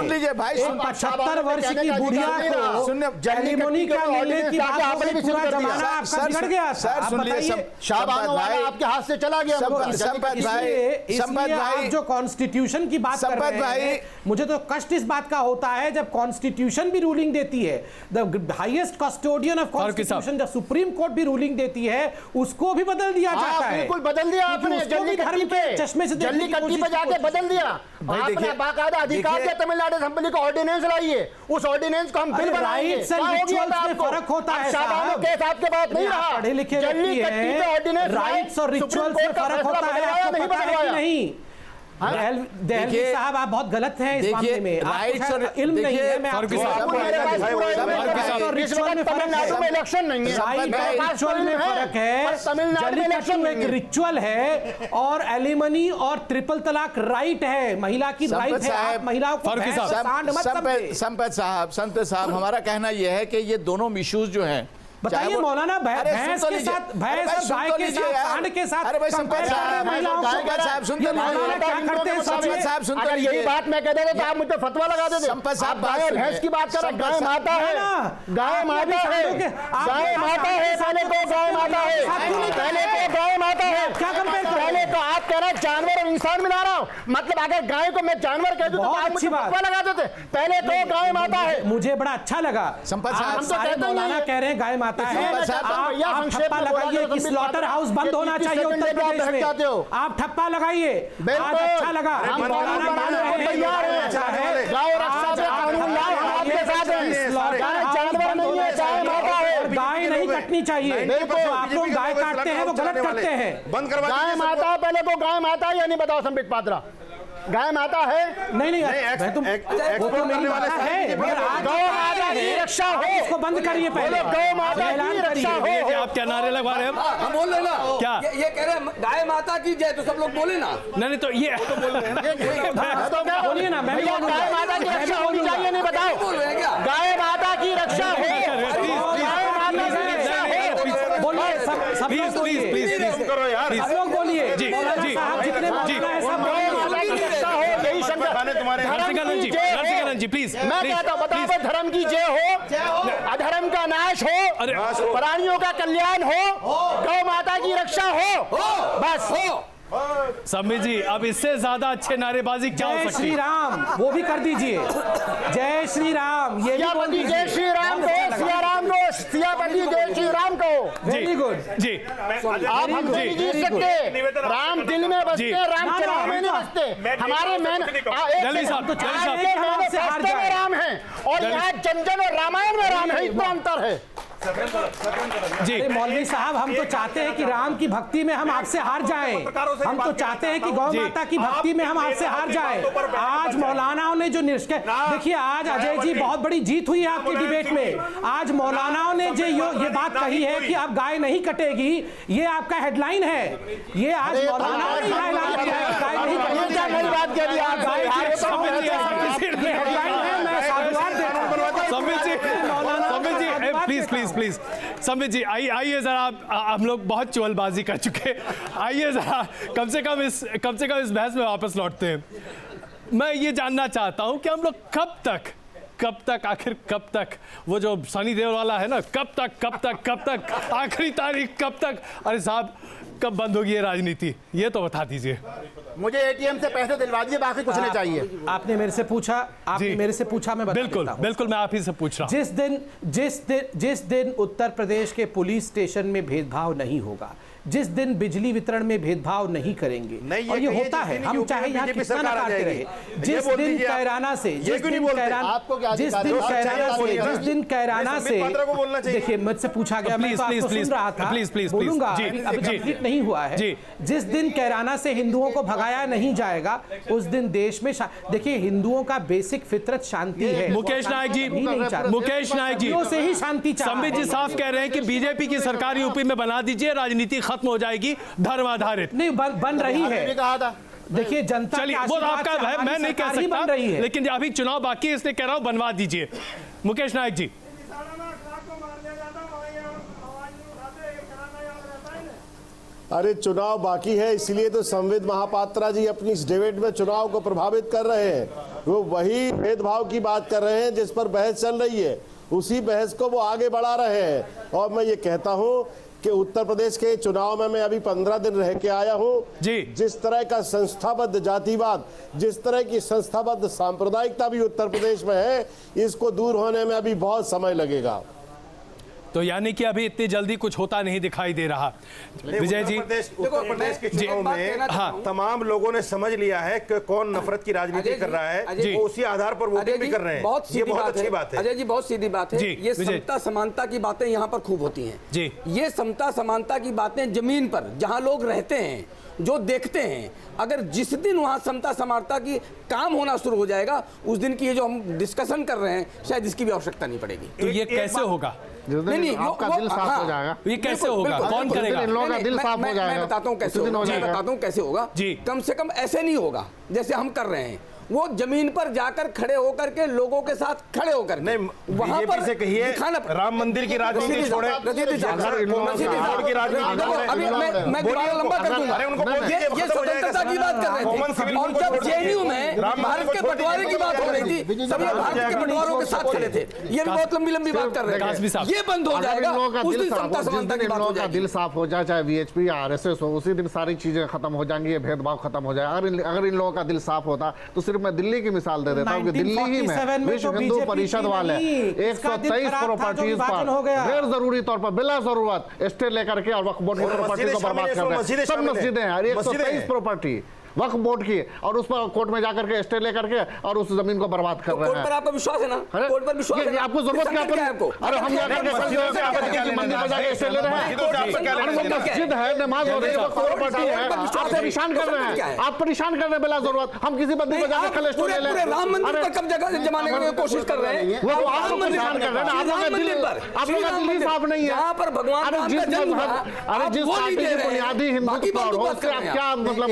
लीजिए भाई, 75 वर्ष की बुढ़िया एलिमनी का मिलने की बात पूरा जमाना आपका बिगड़ गया। सर सुन लीजिए, शाहबानो वाला आपके हाथ से चला गया। संपत भाई जो कॉन्स्टिट्यूशन की बात कर रहे हैं, मुझे तो कष्ट इस बात का होता है जब कॉन्स्टिट्यूशन भी रूलिंग देती है, the highest custodian of constitution, जब सुप्रीम कोर्ट भी रूलिंग देती है, उसको भी बदल दिया जाता है। बिल्कुल बदल दिया आपने, जल्लीकट्टी पे चश्मे से जल्लीकट्टी पे जाके बदल दिया। आपने बाकायदा अधिकार दिया तमिलनाडु असेंबली का ऑर्डिनेंस लाइए, उस ऑर्डिनेंस को हम बिल बनाएंगे। फर्क होता है साहब, केस आपके बात नहीं रहा, पढ़े लिखे राइट्स और रिचुअल्स में फर्क होता है, आपको पता है कि नहीं? दहलवी साहब आप बहुत गलत हैं इस मामले में, राइट्स और इल्म नहीं है। मैं तमिलनाडु में इलेक्शन नहीं है, रिचुअल में फर्क है। जल्लीकट्टू एक रिचुअल है और एलिमनी और ट्रिपल तलाक राइट है, महिला की राइट है। आप महिलाओं को संपत साहब हमारा कहना यह है कि ये दोनों इश्यूज जो हैं, बताइए मौलाना, भैंस के साथ, भैंस और गाय के साथ, सांड के साथ, अरे भाई संपत साहब सुन तो लीजिए, अगर यही बात मैं कहता तो आप मुझे फतवा लगा देते। संपत साहब गाय भैंस की बात कर रहे हैं, गाय माता है, गाय माता है, गाय माता है, पहले तो गाय माता है, पहले तो गाय माता है। क्या कंपेयर कर रहे हैं? पहले तो आप कह रहे हैं जानवर और इंसान मिला रहा हूं, मतलब अगर गाय को मैं जानवर कह दूं तो आप मुझे फतवा लगा देते। पहले तो गाय माता है। मुझे बड़ा अच्छा लगा संपत साहब, हम तो कहते मौलाना कह रहे हैं गाय माता है। आप ठप्पा लगाइए कि स्लॉटर हाउस बंद होना चाहिए उत्तर प्रदेश में, आप ठप्पा लगाइए। आज अच्छा लगा, मौलाना मान रहे हैं गाय रक्षा पे कानून लाओ, हम आपके साथ हैं। जानवर नहीं है, गाय माता है, गाय नहीं कटनी चाहिए। तो आप लोग गाय काटते हैं वो गलत करते हैं। बंद करवा गाय माता, पहले को गाय माता है या नहीं बताओ संबित पात्रा, गाय माता है? नहीं वो तो मेरी माता है, मगर आज गौ माता की रक्षा हो, इसको बंद करिए पहले। गौ माता की रक्षा हो। आप क्या नारे लगवा रहे हैं? हम बोल रहे ना, क्या ये कह रहे हैं गाय माता की जय, तो सब लोग बोले ना। नहीं तो ये बोलिए ना, मैं भी बोलूंगा। गाय माता की रक्षा होनी चाहिए, नहीं बताओ? बोल रहे हैं क्या? गाय माता की रक्षा हो, गाय माता की रक्षा हो। बोलिए सब लोग बोलिए, करो यार, सब लोग बोलिए। जी मौलाना साहब जितने मौलाना हैं सब गौ माता की रक्षा हो, यही शंकर तुम्हारे नरसिंहानंद जी प्लीज, मैं कहता हूं, बताओ धर्म की जय हो, अधर्म का नाश हो, प्राणियों का कल्याण हो, गौ माता की रक्षा हो, बस हो। संबित जी, अब इससे ज्यादा अच्छे नारेबाजी क्या हो जय सकती श्री है? राम वो भी कर दीजिए, जय श्री राम ये भी बोल सियापति दीजिए। जय श्री राम को, सिया राम को, सियापति जय श्री राम को। वेरी गुड जी आप हमसे नहीं जीत सकते, राम दिल में बसते, राम चराह में नहीं बसते। हमारे दलवी साहब, मैनिफेस्टो में राम है और यहाँ जन और रामायण में राम है, इतना अंतर है। जी मौलवी साहब, हम तो चाहते हैं कि राम की भक्ति में हम आपसे हार जाएं। हम तो चाहते हैं कि गौ माता की भक्ति में हम आपसे हार जाएं। आज मौलानाओं ने जो निष्कर्ष, देखिए आज अजय जी बहुत बड़ी जीत हुई है आपकी डिबेट में। आज मौलानाओं ने जो ये बात कही है कि अब गाय नहीं कटेगी, ये आपका हेडलाइन है। ये आज मौलानाओं ने ऐलान किया है कि गाय नहीं कटेगी। बात कह दी आप, ये हेडलाइन है, मैं साधुवाद देता हूं। प्लीज संबित जी आइए जरा, हम लोग बहुत चुगलबाजी कर चुके, आइए जरा कम से कम इस बहस में वापस लौटते हैं। मैं ये जानना चाहता हूं कि हम लोग कब तक आखिर कब तक वो जो सनी देओल वाला है ना, कब तक आखिरी तारीख कब तक? अरे साहब कब बंद होगी ये राजनीति, ये तो बता दीजिए। मुझे एटीएम से पैसे दिलवा दीजिए, बाकी कुछ नहीं चाहिए। आपने मेरे से पूछा, मैं बता देता हूं। बिल्कुल मैं आप ही से पूछ रहा हूं। जिस दिन उत्तर प्रदेश के पुलिस स्टेशन में भेदभाव नहीं होगा, जिस दिन बिजली वितरण में भेदभाव नहीं करेंगे, और ये होता है, हम चाहे यहाँ कितना नकारते रहे, जिस दिन कैराना से देखिए मुझसे पूछा गया, मैं आपको सुन रहा था, बोलूंगा, अभी कंप्लीट नहीं हुआ है। जिस दिन कैराना से हिंदुओं को भगाया नहीं जाएगा, उस दिन देश में देखिए हिंदुओं का बेसिक फितरत शांति है। मुकेश नायक जी से ही शांति चाहिए। संबित जी साफ कह रहे हैं कि बीजेपी की सरकार यूपी में बना दीजिए, राजनीति खत्म हो जाएगी, धर्म आधारित नहीं बन रही है। देखिए जनता, चलिए वो आपका है, मैं नहीं कह सकता, लेकिन अभी चुनाव बाकी है, इसलिए कह रहा हूं बनवा दीजिए। मुकेश नायक जी, अरे चुनाव बाकी है, इसलिए तो संविद महापात्रा जी अपनी इस डिबेट में चुनाव को प्रभावित कर रहे हैं। वो वही भेदभाव की बात कर रहे हैं जिस पर बहस चल रही है, उसी बहस को वो आगे बढ़ा रहे हैं। और मैं ये कहता हूं कि उत्तर प्रदेश के चुनाव में मैं अभी 15 दिन रह के आया हूं जी। जिस तरह का संस्थाबद्ध जातिवाद, जिस तरह की संस्थाबद्ध सांप्रदायिकता भी उत्तर प्रदेश में है, इसको दूर होने में अभी बहुत समय लगेगा। तो यानी कि अभी इतनी जल्दी कुछ होता नहीं दिखाई दे रहा। विजय जी, उत्तर प्रदेश के चुनाव में तमाम लोगों ने समझ लिया है कि कौन नफरत की राजनीति कर रहा है, वो उसी आधार पर वोटिंग भी कर रहे हैं। ये बहुत अच्छी बात है। अजय जी, बहुत सीधी बात है। ये समता समानता की बातें यहाँ पर खूब होती हैं जी। ये समता समानता की बातें जमीन पर जहाँ लोग रहते हैं, जो देखते हैं, अगर जिस दिन वहां समता समानता की काम होना शुरू हो जाएगा, उस दिन की ये जो हम डिस्कशन कर रहे हैं, शायद इसकी भी आवश्यकता नहीं पड़ेगी। तो ये कैसे होगा? नहीं, आपका दिल साफ हो जाएगा। ये कैसे होगा? कौन करेगा? इन लोगों का दिल साफ हो जाएगा। मैं बताता हूँ कैसे होगा। मैं बताता हूँ कैसे होगा। कम से कम ऐसे नहीं होगा जैसे हम कर रहे हैं। वो जमीन पर जाकर खड़े होकर के लोगों के साथ खड़े होकर वहां पर से कहिए राम मंदिर की राजनीति छोड़े, मैं लंबा कर दूंगा। ये स्वतंत्रता की बात कर रहे थे, और जब जेएनयू में भारत के बंटवारे की बात हो रही थी, सभी भारत के बंटवारों के साथ खड़े थे। ये भी बहुत लंबी बात कर रहे हैं। ये बंद हो जाएगा उस दिन समता समानता की बात हो जाएगी। दिल साफ हो जाए, चाहे वीएचपी या आरएसएस हो, उसी दिन सारी चीजें खत्म हो जाएंगी, ये भेदभाव खत्म हो जाएगा। अगर इन लोगों का दिल साफ होता तो सिर्फ मैं दिल्ली की मिसाल दे देता हूँ कि दिल्ली ही में विश्व हिंदू परिषद वाले 123 प्रॉपर्टीज पर गैर जरूरी तौर पर बिला जरूरत स्टे लेकर के और वक्फ बोर्ड की प्रॉपर्टी को बर्बाद कर रहे हैं। सब मस्जिदें हैं, 123 प्रॉपर्टी वक्फ बोर्ड की, और उस पर कोर्ट में जाकर के स्टे लेकर के और उस जमीन को बर्बाद कर रहे हैं। कोर्ट पर आपको विश्वास है ना? कोर्ट पर विश्वास है? आपको जरूरत क्या है? अरे हम जाकर के मंदिर पर जाकर स्टे ले रहे हैं। मस्जिद है, नमाज हो रही है, प्रॉपर्टी है, आप परेशान कर रहे हैं। आप परेशान कर रहे हैं बिला जरूरत। हम किसी मंदिर पर जाकर कल स्टे ले लें। राम मंदिर पर कब्जा जमाने की कोशिश कर रहे हैं। वो आप परेशान कर रहे हैं। आप लोग दिल साफ नहीं है। यहाँ पर भगवान अरे जिस पार्टी की बुनियादी हिंदुत्व और उससे आप क्या मतलब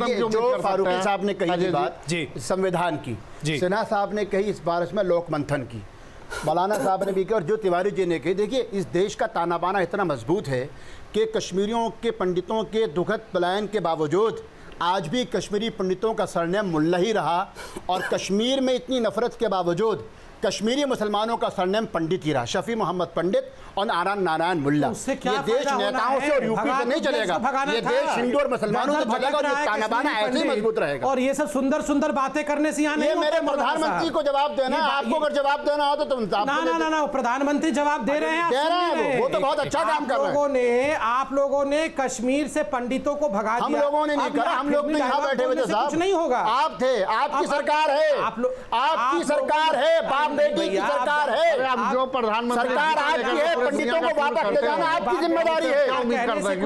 जो फारूकी साहब ने कही बात संविधान की, सिन्हा साहब ने कही इस बार में लोक मंथन की, मौलाना साहब ने भी की, और जो तिवारी जी ने कही। देखिए, इस देश का ताना बाना इतना मजबूत है कि कश्मीरियों के पंडितों के दुखद पलायन के बावजूद आज भी कश्मीरी पंडितों का सरनेम मुल्ला ही रहा, और कश्मीर में इतनी नफरत के बावजूद कश्मीरी मुसलमानों का सरनेम पंडित ही रहा, शफी मोहम्मद पंडित और नारायण मुल्ला। ये देश नेताओं से और यूपी से नहीं चलेगा, ये देश हिंदू और मुसलमानों से चलेगा, और ये ताना बाना ऐसे ही मजबूत रहेगा। और ये सब सुंदर सुंदर बातें करने से यहाँ नहीं, मेरे प्रधानमंत्री को जवाब देना, आपको अगर जवाब देना हो तो तुम ना प्रधानमंत्री जवाब दे रहे हैं, वो तो बहुत अच्छा काम कर रहे हैं। आप लोगों ने कश्मीर से पंडितों को भगा दिया। हम लोगों ने नहीं करा, हम लोग तो यहाँ बैठे हुए थे साहब। कुछ नहीं होगा। आप थे, आपकी सरकार है, आपकी सरकार है, बाप बेटी की सरकार है। अब जो प्रधानमंत्री सरकार आपकी है, पंडितों को वापस ले जाना आपकी जिम्मेदारी है।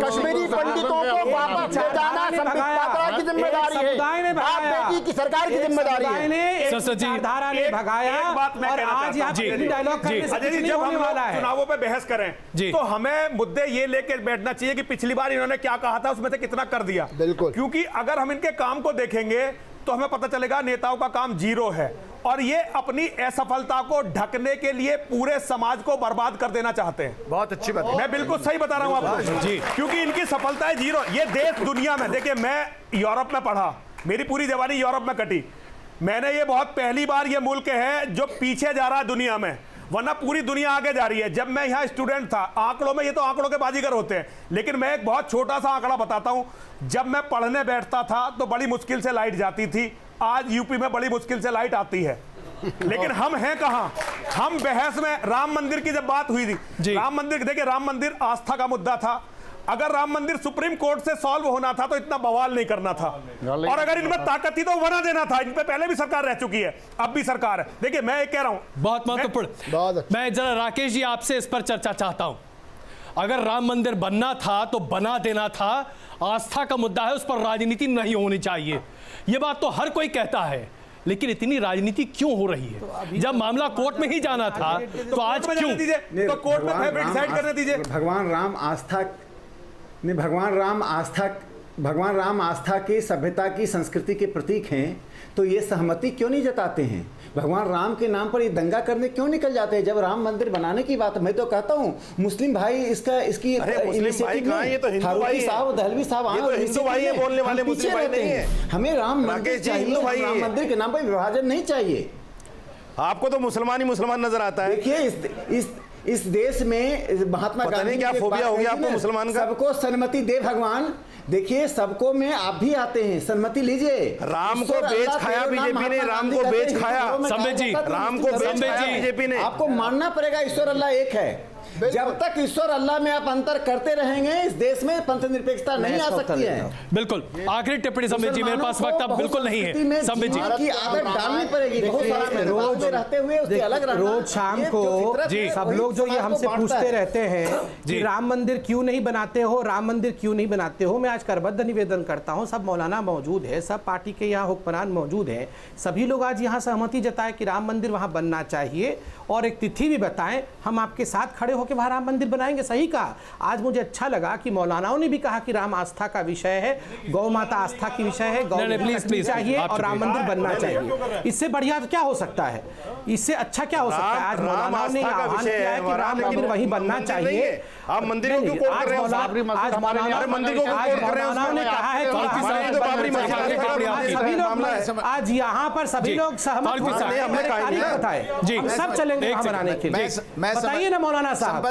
कश्मीरी पंडितों को वापस ले जाना संबित पात्रा की जिम्मेदारी है, बाप बेटी की सरकार की जिम्मेदारी है। धारा ने भगाया, और आज यहाँ डायलॉग करने से कुछ नहीं होने वाला है। चुनावों पे बहस करें तो हमें मुद्दे ये लेके बैठना चाहिए कि पिछली बार इन्होंने क्या कहा था, उसमें से कितना कर दिया। बिल्कुल, क्योंकि अगर हम इनके काम को देखेंगे तो हमें पता चलेगा नेताओं का काम जीरो है, और ये अपनी असफलता को ढकने के लिए पूरे समाज को बर्बाद कर देना चाहते हैं। बहुत अच्छी बात, मैं बिल्कुल सही बता रहा हूं आपको जी, क्योंकि इनकी सफलता है जीरो। ये देश दुनिया में, देखिए मैं यूरोप में पढ़ा, मेरी पूरी जवानी यूरोप में कटी, मैंने ये बहुत पहली बार ये मुल्क है जो पीछे जा रहा है दुनिया में, वरना पूरी दुनिया आगे जा रही है। जब मैं यहाँ स्टूडेंट था, आंकड़ों में ये तो आंकड़ों के बाजीगर होते हैं, लेकिन मैं एक बहुत छोटा सा आंकड़ा बताता हूं। जब मैं पढ़ने बैठता था तो बड़ी मुश्किल से लाइट जाती थी, आज यूपी में बड़ी मुश्किल से लाइट आती है। लेकिन हम हैं कहां? हम बहस में राम मंदिर की जब बात हुई थी, राम मंदिर, देखिए राम मंदिर आस्था का मुद्दा था। अगर राम मंदिर सुप्रीम कोर्ट से सॉल्व होना था तो इतना बवाल नहीं करना था, और अगर इनमें ताकत थी तो बना देना था। इन पे पहले भी सरकार रह चुकी है, अब भी सरकार है। देखिए मैं कह रहा हूं, बहुत महत्वपूर्ण। मैं जरा राकेश जी आपसे इस पर चर्चा चाहता हूं। अगर राम मंदिर बनना था तो बना देना था, आस्था का मुद्दा है, उस पर राजनीति नहीं होनी चाहिए, ये बात तो हर कोई कहता है, लेकिन इतनी राजनीति क्यों हो रही है? जब मामला कोर्ट में ही जाना था तो आज क्यों? तो कोर्ट में डिसाइड करने दीजिए। भगवान राम आस्था की, सभ्यता की, संस्कृति के प्रतीक हैं, तो ये सहमति क्यों नहीं जताते हैं? भगवान राम के नाम पर ये दंगा करने क्यों निकल जाते हैं? जब राम मंदिर बनाने की बात, मैं तो कहता हूँ मुस्लिम भाई इसकी फारूकी साहब, दहलवी साहब बोलने वाले मुस्लिम भाई नहीं है। हमें राम मंदिर चाहिए, राम मंदिर के नाम पर विभाजन नहीं चाहिए। आपको तो मुसलमान ही मुसलमान नजर आता है। देखिए इस देश में महात्मा गांधी क्या फोबिया हो गया आपको मुसलमान का? सबको सन्मति दे भगवान। देखिए सबको में आप भी आते हैं, सन्मति लीजिए। राम को बेच खाया बीजेपी ने, राम को बेच खाया संबित जी, राम को बेच खाया बीजेपी ने। आपको मानना पड़ेगा ईश्वर अल्लाह एक है। जब तक ईश्वर अल्लाह में आप अंतर करते रहेंगे इस देश में पंथ निरपेक्षता नहीं आ सकती है। बिल्कुल, आखिरी टिप्पणी संबित जी, मेरे पास वक्त अब बिल्कुल नहीं है। संबित जी की आदत डालनी पड़ेगी, रोज रहते हुए उसके अलग रहना। रोज शाम को सब लोग जो ये हमसे पूछते रहते हैं कि राम मंदिर क्यों नहीं बनाते हो, राम मंदिर क्यों नहीं बनाते हो, मैं आज करबद्ध निवेदन करता हूं, सब मौलाना मौजूद है, सब पार्टी के यहाँ हुक्मरान मौजूद हैं, सभी लोग आज यहाँ सहमति जताए कि राम मंदिर वहाँ बनना चाहिए और एक तिथि भी बताएं, हम आपके साथ खड़े होकर वहाँ राम मंदिर बनाएंगे। सही कहा। आज मुझे अच्छा लगा कि मौलानाओं ने भी कहा कि राम आस्था का विषय है, गौ माता आस्था की विषय है, गौ प्लीज चाहिए और राम मंदिर बनना चाहिए। इससे बढ़िया क्या हो सकता है, इससे अच्छा क्या हो सकता है? आज मौलानाओं ने आह्वान किया है कि राम मंदिर वहीं बनना चाहिए। आप मंदिर को क्यों कोट कर रहे हो? आज मंदिर को मौलानाओं ने कहा है सभी लोग आज यहाँ पर सभी लोग सहमत बताए सब चलेंगे बनाने के लिए। बताइए ना मौलाना साहब,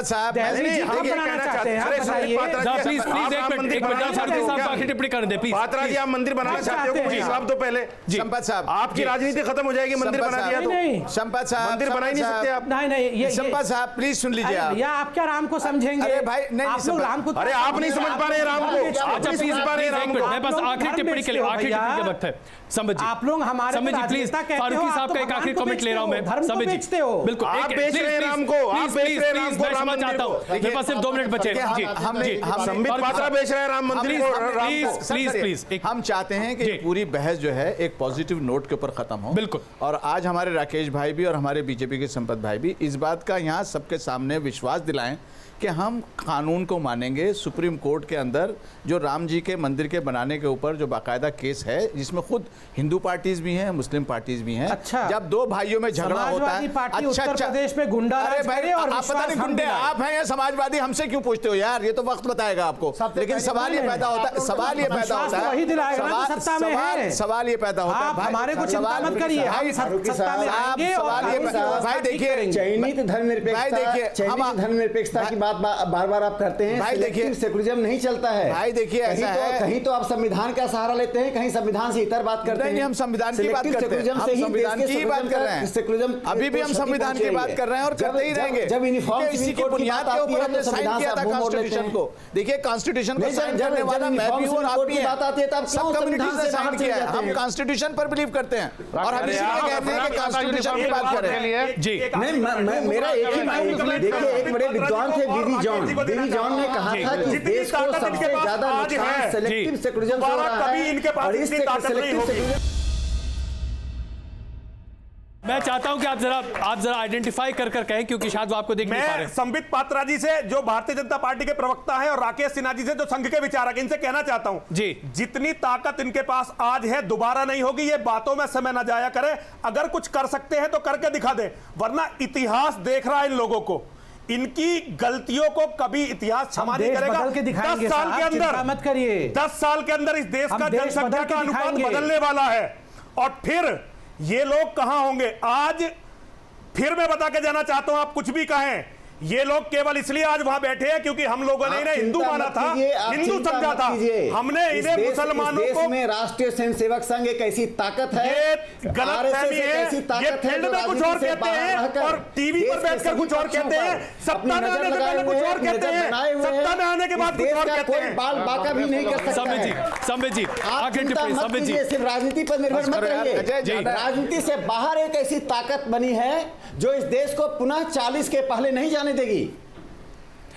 टिप्पणी कर दे प्लीज। पात्रा जी, आप मंदिर बनाना चाहते हो, कुछ जवाब दो पहले। संपत साहब, आपकी राजनीति खत्म हो जाएगी, मंदिर बना दिया तो। संपत साहब, मंदिर बना ही नहीं सकते आप। नहीं, संपत साहब प्लीज सुन लीजिए। आप क्या राम को समझेंगे? अरे भाई नहीं, आप लोग राम को, अरे आप नहीं समझ पा रहे राम को। अच्छा प्लीज, मैं बस आखिरी टिप्पणी के लिए, आखिरी टिप्पणी का वक्त है। संबित जी, आप लोग हमारे संबित जी प्लीज, फारूकी साहब का एक आखिरी कमेंट ले रहा हूं मैं। संबित जी बिल्कुल, आप बेच रहे हैं राम को, आप बेच रहे हैं राम को, राम मंदिर चाहता हूं, मेरे पास सिर्फ 2 मिनट बचे। जी, हम संबित पात्रा बेच रहे हैं राम मंदिर को। प्लीज, हम चाहते हैं कि पूरी बहस जो है एक पॉजिटिव नोट के ऊपर खत्म हो। बिल्कुल। और आज हमारे राकेश भाई भी और हमारे बीजेपी के संपत भाई भी इस बात का यहाँ सबके सामने विश्वास दिलाएं कि हम कानून को मानेंगे। सुप्रीम कोर्ट के अंदर जो राम जी के मंदिर के बनाने के ऊपर जो बाकायदा केस है, जिसमें खुद हिंदू पार्टीज भी हैं, मुस्लिम पार्टीज भी हैं। अच्छा, जब दो भाइयों में झगड़ा होता है, उत्तर प्रदेश में गुंडा अरे भाई आप पता नहीं गुंडे आप हैं या समाजवादी, हमसे क्यों पूछते हो यार? ये तो वक्त बताएगा आपको। लेकिन सवाल ये पैदा होता है, सवाल ये पैदा होता है, सवाल ये पैदा होता है, हमारे को चिंता मत करिए, भाई देखिए चयनित धर्मनिरपेक्षता की बार बार आप करते हैं। भाई देखिए सेकुलरिज्म नहीं चलता है। भाई देखिए ऐसा है, कहीं तो आप संविधान का सहारा लेते हैं, कहीं संविधान से इतर बात करते हैं। नहीं, हम संविधान की बात करते हैं, हम संविधान की बात कर रहे हैं। सेकुलरिज्म अभी भी हम संविधान की बात कर रहे हैं और करते ही रहेंगे। जब यूनिफॉर्म इसी की बुनियाद के ऊपर हमने साइन किया था कॉन्स्टिट्यूशन को। देखिए कॉन्स्टिट्यूशन को साइन करने वाला मैं भी हूं और आप भी हैं। बात आती है तब सब कम्युनिटीज ने साइन किया है। हम कॉन्स्टिट्यूशन पर बिलीव करते हैं और हम इसलिए कहते हैं कि कॉन्स्टिट्यूशन की बात करें। जी नहीं, मेरा एक ही माइंड, देखिए एक बड़े विद्वान थे बीवी जॉन ने कहा था कि देश को सबसे ज्यादा नुकसान सेलेक्टिव सेकुलरिज्म से हो रहा है और इस सेलेक्टिव सेकुलरिज्म। मैं चाहता हूं कि आप जरा आइडेंटिफाई कर कहें, क्योंकि शायद वो आपको देख नहीं पा रहे। संबित पात्रा जी से जो भारतीय जनता पार्टी के प्रवक्ता हैं और राकेश सिन्हा जी से जो संघ के विचारक, इनसे कहना चाहता हूं जी, जितनी ताकत इनके पास आज है दोबारा नहीं होगी। ये बातों में समय न जाया करें, अगर कुछ कर सकते हैं तो करके दिखा दें, वरना इतिहास देख रहा है इन लोगों को। इनकी गलतियों को कभी इतिहास क्षमा नहीं करेगा। 10 साल के अंदर मत करिए, 10 साल के अंदर इस देश का जनसंख्या का अनुपात बदलने वाला है और फिर ये लोग कहां होंगे। आज फिर मैं बता के जाना चाहता हूं, आप कुछ भी कहें, ये लोग केवल इसलिए आज वहां बैठे हैं क्योंकि हम लोगों ने इन्हें हिंदू माना था, हिंदू समझा था। हमने इन्हें मुसलमानों को, में राष्ट्रीय स्वयंसेवक संघ एक ऐसी ताकत है, ये गलतफहमी है। ये फील्ड में कुछ और कहते हैं और टीवी पर बैठकर कुछ और कहते हैं, सत्ता में आने से पहले कुछ और कहते हैं, सत्ता में आने के बाद कुछ और कहते हैं। बाल बाका भी नहीं कर सकता। संबित जी आखिरी टिप्पणी। संबित जी सिर्फ राजनीति पर निर्भर मत रहिए, राजनीति से बाहर एक ऐसी ताकत बनी है जो इस देश को पुनः 40 के पहले नहीं जाने देगी।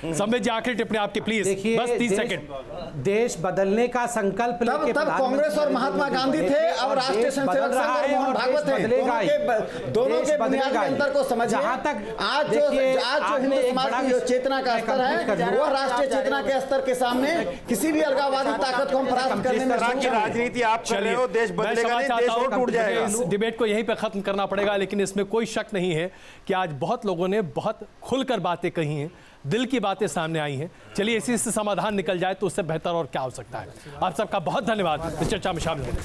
संबित जी आखिरी टिप्पणी आपकी प्लीज, बस 30 सेकंड। देश बदलने का संकल्प लेके तब कांग्रेस और महात्मा गांधी थे, अब राष्ट्रीय स्वयंसेवक संघ और मोहन भागवत हैं। दोनों के बुनियादी अंतर को समझिए। आज जो हिंदू समाज की जो चेतना का स्तर है, वो राष्ट्रीय चेतना के स्तर के सामने किसी भी अलगाववादी ताकत को हम परास्त करने में राजनीति आप कर रहे हो, देश बदलेगा नहीं, देश और टूट जाएगा। इस डिबेट को यहीं पे खत्म करना पड़ेगा, लेकिन इसमें कोई शक नहीं है कि आज बहुत लोगों ने बहुत खुलकर बातें कही हैं, दिल की बातें सामने आई हैं। चलिए इसी से समाधान निकल जाए तो उससे बेहतर और क्या हो सकता है। आप सबका बहुत धन्यवाद इस चर्चा में शामिल होने।